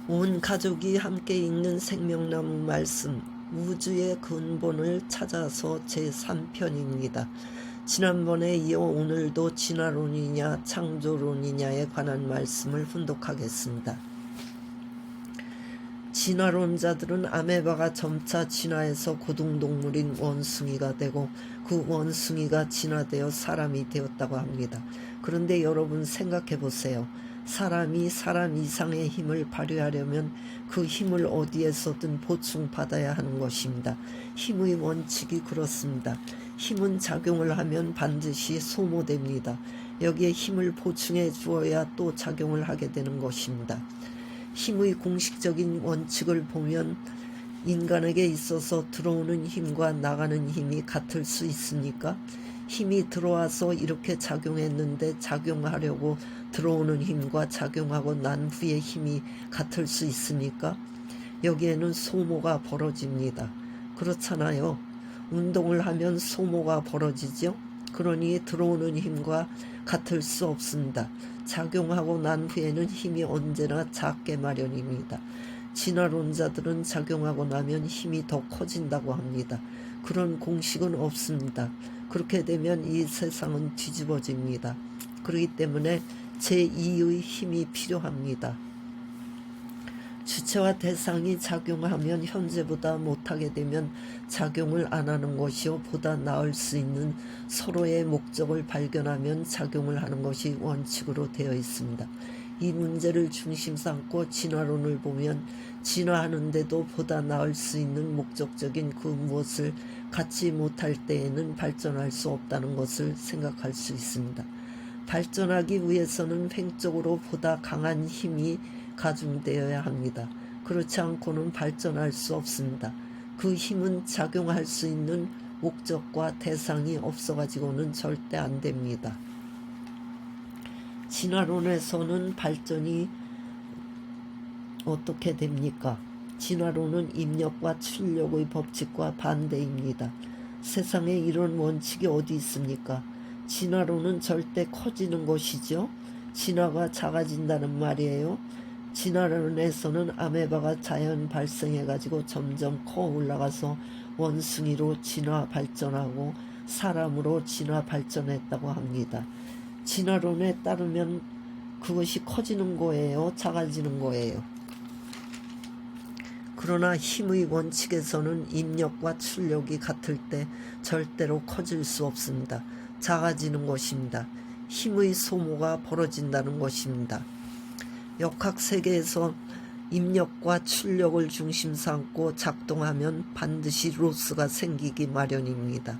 온 가족이 함께 읽는 생명나무 말씀, 우주의 근본을 찾아서 제3편입니다. 지난번에 이어 오늘도 진화론이냐 창조론이냐에 관한 말씀을 훈독하겠습니다. 진화론자들은 아메바가 점차 진화해서 고등동물인 원숭이가 되고 그 원숭이가 진화되어 사람이 되었다고 합니다. 그런데 여러분 생각해 보세요. 사람이 사람 이상의 힘을 발휘하려면 그 힘을 어디에서든 보충받아야 하는 것입니다. 힘의 원칙이 그렇습니다. 힘은 작용을 하면 반드시 소모됩니다. 여기에 힘을 보충해 주어야 또 작용을 하게 되는 것입니다. 힘의 공식적인 원칙을 보면 인간에게 있어서 들어오는 힘과 나가는 힘이 같을 수 있습니까? 힘이 들어와서 이렇게 작용했는데 작용하려고 들어오는 힘과 작용하고 난 후의 힘이 같을 수 있습니까? 여기에는 소모가 벌어집니다. 그렇잖아요. 운동을 하면 소모가 벌어지죠. 그러니 들어오는 힘과 같을 수 없습니다. 작용하고 난 후에는 힘이 언제나 작게 마련입니다. 진화론자들은 작용하고 나면 힘이 더 커진다고 합니다. 그런 공식은 없습니다. 그렇게 되면 이 세상은 뒤집어집니다. 그렇기 때문에 제2의 힘이 필요합니다. 주체와 대상이 작용하면 현재보다 못하게 되면 작용을 안 하는 것이요 보다 나을 수 있는 서로의 목적을 발견하면 작용을 하는 것이 원칙으로 되어 있습니다. 이 문제를 중심 삼고 진화론을 보면 진화하는데도 보다 나을 수 있는 목적적인 그 무엇을 갖지 못할 때에는 발전할 수 없다는 것을 생각할 수 있습니다. 발전하기 위해서는 횡적으로 보다 강한 힘이 가중되어야 합니다. 그렇지 않고는 발전할 수 없습니다. 그 힘은 작용할 수 있는 목적과 대상이 없어가지고는 절대 안 됩니다. 진화론에서는 발전이 어떻게 됩니까? 진화론은 입력과 출력의 법칙과 반대입니다. 세상에 이런 원칙이 어디 있습니까? 진화론은 절대 커지는 것이죠. 진화가 작아진다는 말이에요. 진화론에서는 아메바가 자연 발생해가지고 점점 커 올라가서 원숭이로 진화 발전하고 사람으로 진화 발전했다고 합니다. 진화론에 따르면 그것이 커지는 거예요? 작아지는 거예요? 그러나 힘의 원칙에서는 입력과 출력이 같을 때 절대로 커질 수 없습니다. 작아지는 것입니다. 힘의 소모가 벌어진다는 것입니다. 역학세계에서 입력과 출력을 중심 삼고 작동하면 반드시 로스가 생기기 마련입니다.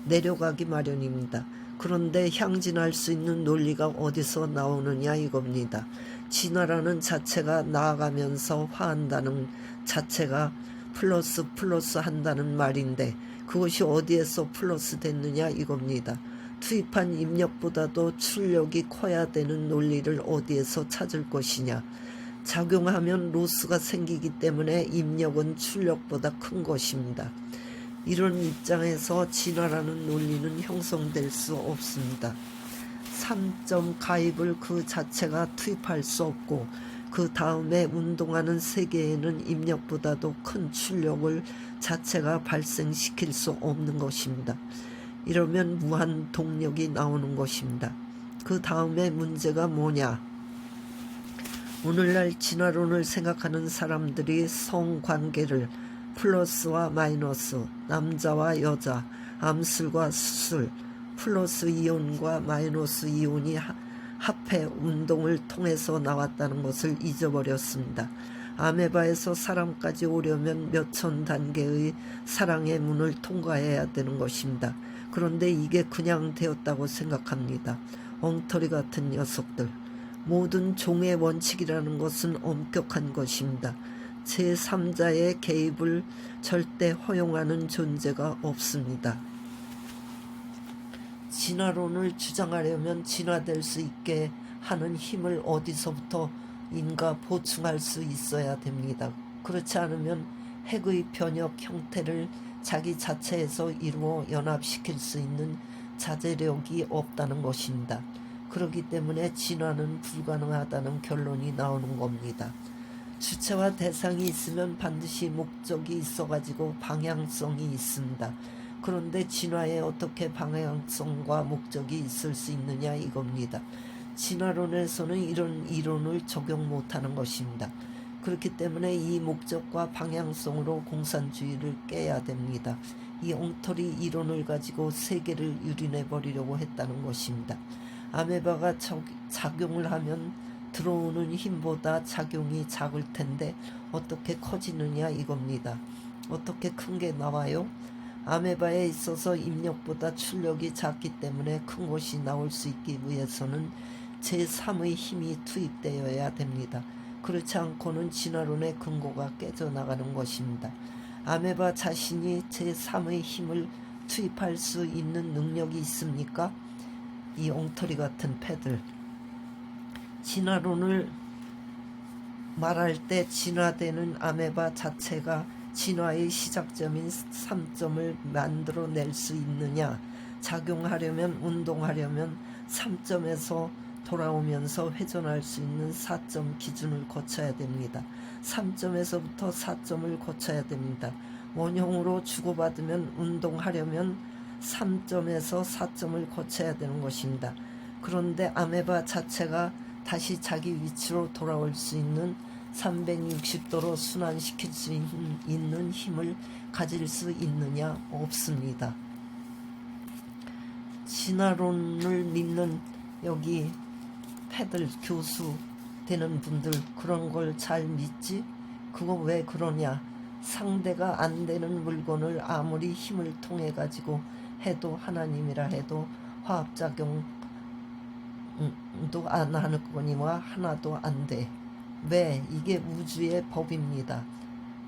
내려가기 마련입니다. 그런데 향진할 수 있는 논리가 어디서 나오느냐 이겁니다. 진화라는 자체가 나아가면서 화한다는 자체가 플러스 한다는 말인데 그것이 어디에서 플러스 됐느냐 이겁니다. 투입한 입력보다도 출력이 커야 되는 논리를 어디에서 찾을 것이냐. 작용하면 로스가 생기기 때문에 입력은 출력보다 큰 것입니다. 이런 입장에서 진화라는 논리는 형성될 수 없습니다. 3점 가입을 그 자체가 투입할 수 없고 그 다음에 운동하는 세계에는 입력보다도 큰 출력을 자체가 발생시킬 수 없는 것입니다. 이러면 무한 동력이 나오는 것입니다. 그 다음에 문제가 뭐냐? 오늘날 진화론을 생각하는 사람들이 성관계를 플러스와 마이너스, 남자와 여자, 암술과 수술, 플러스 이온과 마이너스 이온이 합해 운동을 통해서 나왔다는 것을 잊어버렸습니다. 아메바에서 사람까지 오려면 몇천 단계의 사랑의 문을 통과해야 되는 것입니다. 그런데 이게 그냥 되었다고 생각합니다. 엉터리 같은 녀석들. 모든 종의 원칙이라는 것은 엄격한 것입니다. 제3자의 개입을 절대 허용하는 존재가 없습니다. 진화론을 주장하려면 진화될 수 있게 하는 힘을 어디서부터 인가 보충할 수 있어야 됩니다. 그렇지 않으면 핵의 변역 형태를 자기 자체에서 이루어 연합시킬 수 있는 자제력이 없다는 것입니다. 그렇기 때문에 진화는 불가능하다는 결론이 나오는 겁니다. 주체와 대상이 있으면 반드시 목적이 있어가지고 방향성이 있습니다. 그런데 진화에 어떻게 방향성과 목적이 있을 수 있느냐 이겁니다. 진화론에서는 이런 이론을 적용 못하는 것입니다. 그렇기 때문에 이 목적과 방향성으로 공산주의를 깨야 됩니다. 이 엉터리 이론을 가지고 세계를 유린해 버리려고 했다는 것입니다. 아메바가 작용을 하면 들어오는 힘보다 작용이 작을 텐데 어떻게 커지느냐 이겁니다. 어떻게 큰 게 나와요? 아메바에 있어서 입력보다 출력이 작기 때문에 큰 것이 나올 수 있기 위해서는 제3의 힘이 투입되어야 됩니다. 그렇지 않고는 진화론의 근거가 깨져나가는 것입니다. 아메바 자신이 제3의 힘을 투입할 수 있는 능력이 있습니까? 이 엉터리 같은 패들. 진화론을 말할 때 진화되는 아메바 자체가 진화의 시작점인 3점을 만들어낼 수 있느냐, 작용하려면 운동하려면 3점에서 돌아오면서 회전할 수 있는 4점 기준을 거쳐야 됩니다. 3점에서부터 4점을 거쳐야 됩니다. 원형으로 주고받으면 운동하려면 3점에서 4점을 거쳐야 되는 것입니다. 그런데 아메바 자체가 다시 자기 위치로 돌아올 수 있는 360도로 순환시킬 수 있는 힘을 가질 수 있느냐? 없습니다. 진화론을 믿는 여기 패들 교수 되는 분들 그런 걸 잘 믿지? 그거 왜 그러냐? 상대가 안 되는 물건을 아무리 힘을 통해 가지고 해도 하나님이라 해도 화합작용 도 안 하거니와 하나도 안 돼. 왜? 이게 우주의 법입니다.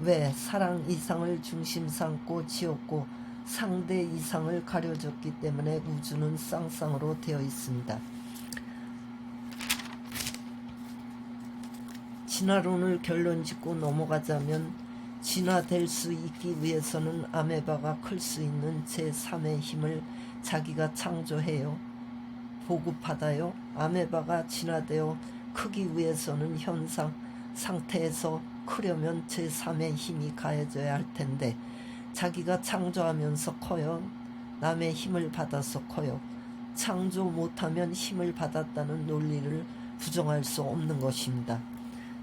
왜? 사랑 이상을 중심 삼고 지었고 상대 이상을 가려줬기 때문에 우주는 쌍쌍으로 되어 있습니다. 진화론을 결론짓고 넘어가자면 진화될 수 있기 위해서는 아메바가 클 수 있는 제3의 힘을 자기가 창조해요. 보급받아요. 아메바가 진화되어 크기 위해서는 현상 상태에서 크려면 제3의 힘이 가해져야 할 텐데 자기가 창조하면서 커요. 남의 힘을 받아서 커요. 창조 못하면 힘을 받았다는 논리를 부정할 수 없는 것입니다.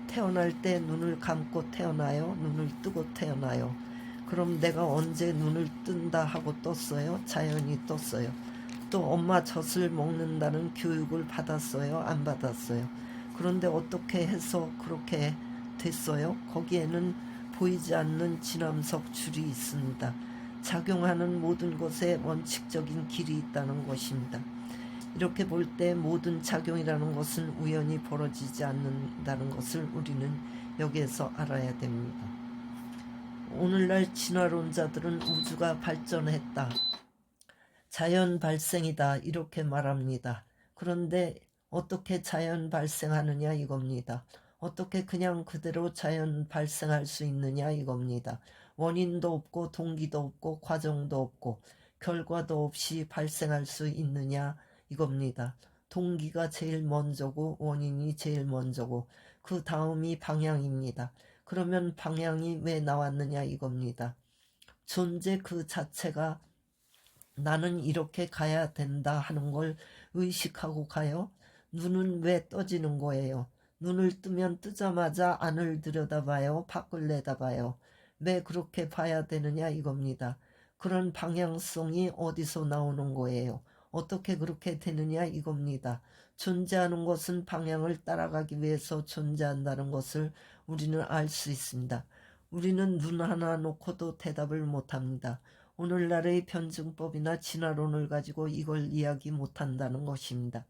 태어날 때 눈을 감고 태어나요? 눈을 뜨고 태어나요? 그럼 내가 언제 눈을 뜬다 하고 떴어요? 자연이 떴어요. 또 엄마 젖을 먹는다는 교육을 받았어요? 안 받았어요? 그런데 어떻게 해서 그렇게 됐어요? 거기에는 보이지 않는 진암석 줄이 있습니다. 작용하는 모든 것에 원칙적인 길이 있다는 것입니다. 이렇게 볼 때 모든 작용이라는 것은 우연히 벌어지지 않는다는 것을 우리는 여기에서 알아야 됩니다. 오늘날 진화론자들은 우주가 발전했다. 자연 발생이다 이렇게 말합니다. 그런데 어떻게 자연 발생하느냐 이겁니다. 어떻게 그냥 그대로 자연 발생할 수 있느냐 이겁니다. 원인도 없고 동기도 없고 과정도 없고 결과도 없이 발생할 수 있느냐 이겁니다. 동기가 제일 먼저고 원인이 제일 먼저고 그 다음이 방향입니다. 그러면 방향이 왜 나왔느냐 이겁니다. 존재 그 자체가 나는 이렇게 가야 된다 하는 걸 의식하고 가요. 눈은 왜 떠지는 거예요? 눈을 뜨면 뜨자마자 안을 들여다봐요. 밖을 내다봐요. 왜 그렇게 봐야 되느냐 이겁니다. 그런 방향성이 어디서 나오는 거예요? 어떻게 그렇게 되느냐 이겁니다. 존재하는 것은 방향을 따라가기 위해서 존재한다는 것을 우리는 알 수 있습니다. 우리는 눈 하나 놓고도 대답을 못합니다. 오늘날의 변증법이나 진화론을 가지고 이걸 이야기 못한다는 것입니다.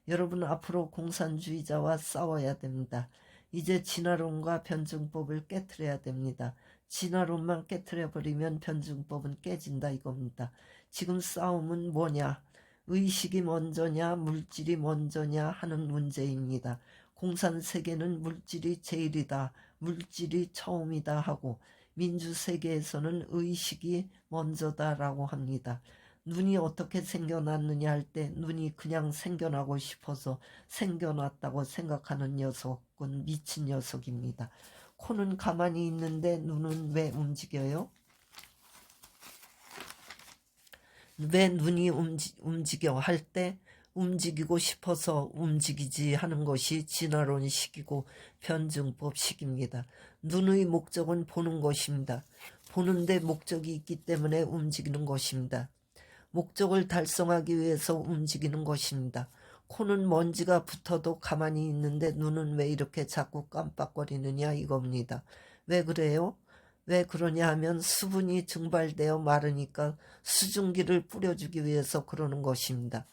여러분 앞으로 공산주의자와 싸워야 됩니다. 이제 진화론과 변증법을 깨트려야 됩니다. 진화론만 깨트려버리면 변증법은 깨진다 이겁니다. 지금 싸움은 뭐냐? 의식이 먼저냐 물질이 먼저냐 하는 문제입니다. 공산세계는 물질이 제일이다. 물질이 처음이다 하고 민주세계에서는 의식이 먼저다라고 합니다. 눈이 어떻게 생겨났느냐 할 때 눈이 그냥 생겨나고 싶어서 생겨났다고 생각하는 녀석은 사기꾼 미친 녀석입니다. 코는 가만히 있는데 눈은 왜 움직여요? 왜 눈이 움직여 할 때 움직이고 싶어서 움직이지 하는 것이 진화론식이고 변증법식입니다. 눈의 목적은 보는 것입니다. 보는데 목적이 있기 때문에 움직이는 것입니다. 목적을 달성하기 위해서 움직이는 것입니다. 코는 먼지가 붙어도 가만히 있는데 눈은 왜 이렇게 자꾸 깜빡거리느냐 이겁니다. 왜 그래요? 왜 그러냐 하면 수분이 증발되어 마르니까 수증기를 뿌려주기 위해서 그러는 것입니다.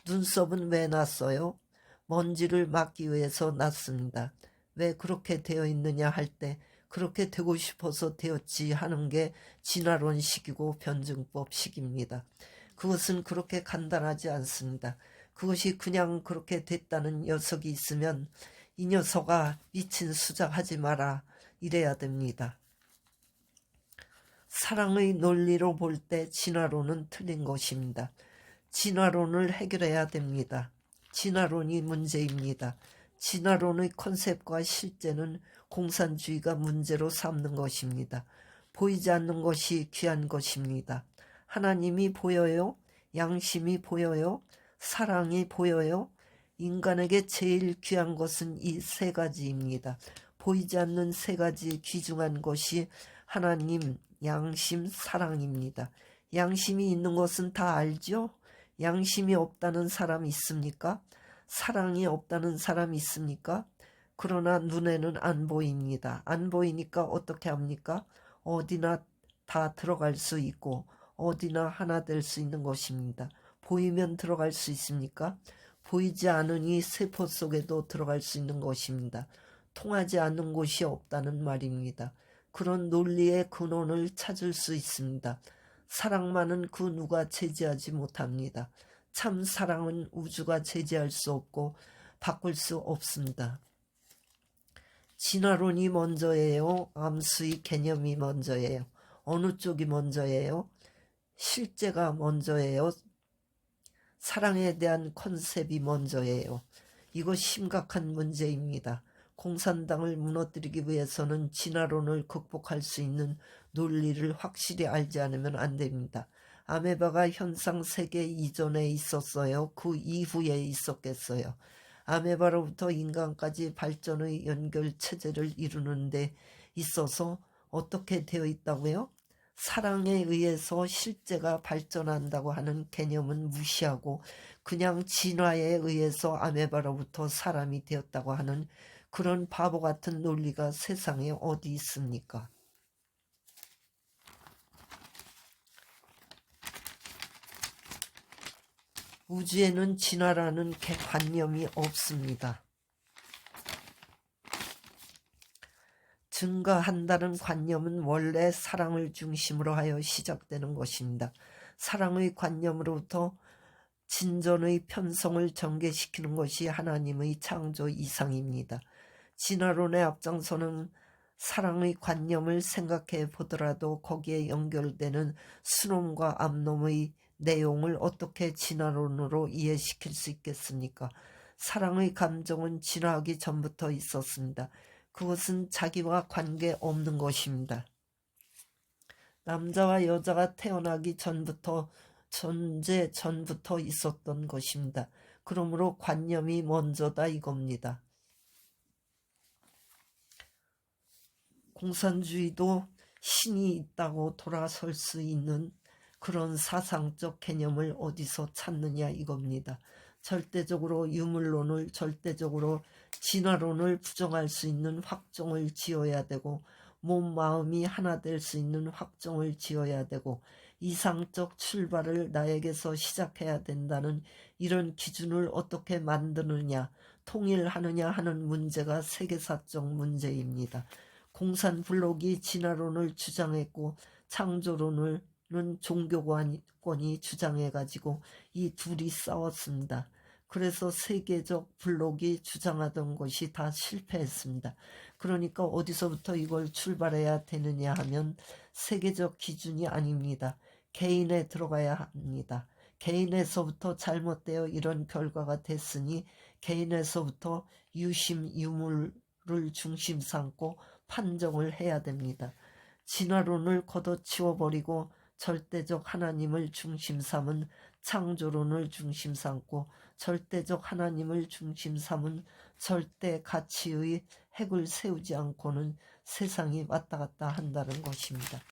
눈썹은 왜 났어요? 먼지를 막기 위해서 났습니다. 왜 그렇게 되어 있느냐 할 때 그렇게 되고 싶어서 되었지 하는 게 진화론식이고 변증법식입니다. 그것은 그렇게 간단하지 않습니다. 그것이 그냥 그렇게 됐다는 녀석이 있으면 이 녀석아 미친 수작하지 마라 이래야 됩니다. 사랑의 논리로 볼 때 진화론은 틀린 것입니다. 진화론을 해결해야 됩니다. 진화론이 문제입니다. 진화론의 컨셉과 실제는 공산주의가 문제로 삼는 것입니다. 보이지 않는 것이 귀한 것입니다. 하나님이 보여요? 양심이 보여요? 사랑이 보여요? 인간에게 제일 귀한 것은 이 세 가지입니다. 보이지 않는 세 가지 귀중한 것이 하나님, 양심, 사랑입니다. 양심이 있는 것은 다 알죠? 양심이 없다는 사람 있습니까? 사랑이 없다는 사람 있습니까? 그러나 눈에는 안 보입니다. 안 보이니까 어떻게 합니까? 어디나 다 들어갈 수 있고 어디나 하나 될 수 있는 것입니다. 보이면 들어갈 수 있습니까? 보이지 않으니 세포 속에도 들어갈 수 있는 것입니다. 통하지 않는 곳이 없다는 말입니다. 그런 논리의 근원을 찾을 수 있습니다. 사랑만은 그 누가 제지하지 못합니다. 참 사랑은 우주가 제지할 수 없고 바꿀 수 없습니다. 진화론이 먼저예요? 암수의 개념이 먼저예요? 어느 쪽이 먼저예요? 실제가 먼저예요? 사랑에 대한 컨셉이 먼저예요? 이거 심각한 문제입니다. 공산당을 무너뜨리기 위해서는 진화론을 극복할 수 있는 논리를 확실히 알지 않으면 안 됩니다. 아메바가 현상 세계 이전에 있었어요? 그 이후에 있었겠어요? 아메바로부터 인간까지 발전의 연결 체제를 이루는 데 있어서 어떻게 되어 있다고요? 사랑에 의해서 실제가 발전한다고 하는 개념은 무시하고 그냥 진화에 의해서 아메바로부터 사람이 되었다고 하는 그런 바보 같은 논리가 세상에 어디 있습니까? 우주에는 진화라는 관념이 없습니다. 증가한다는 관념은 원래 사랑을 중심으로 하여 시작되는 것입니다. 사랑의 관념으로부터 진전의 편성을 전개시키는 것이 하나님의 창조 이상입니다. 진화론의 앞장서는 사랑의 관념을 생각해 보더라도 거기에 연결되는 수놈과 암놈의 내용을 어떻게 진화론으로 이해시킬 수 있겠습니까? 사랑의 감정은 진화하기 전부터 있었습니다. 그것은 자기와 관계없는 것입니다. 남자와 여자가 태어나기 전부터 존재 전부터 있었던 것입니다. 그러므로 관념이 먼저다 이겁니다. 공산주의도 신이 있다고 돌아설 수 있는 그런 사상적 개념을 어디서 찾느냐 이겁니다. 절대적으로 유물론을 절대적으로 진화론을 부정할 수 있는 확정을 지어야 되고 몸 마음이 하나 될 수 있는 확정을 지어야 되고 이상적 출발을 나에게서 시작해야 된다는 이런 기준을 어떻게 만드느냐 통일하느냐 하는 문제가 세계사적 문제입니다. 공산블록이 진화론을 주장했고 창조론은 종교권이 주장해가지고 이 둘이 싸웠습니다. 그래서 세계적 블록이 주장하던 것이 다 실패했습니다. 그러니까 어디서부터 이걸 출발해야 되느냐 하면 세계적 기준이 아닙니다. 개인에 들어가야 합니다. 개인에서부터 잘못되어 이런 결과가 됐으니 개인에서부터 유심, 유물, 중심 삼고 판정을 해야 됩니다. 진화론을 걷어치워버리고 절대적 하나님을 중심 삼은 창조론을 중심 삼고 절대적 하나님을 중심 삼은 절대 가치의 핵을 세우지 않고는 세상이 왔다 갔다 한다는 것입니다.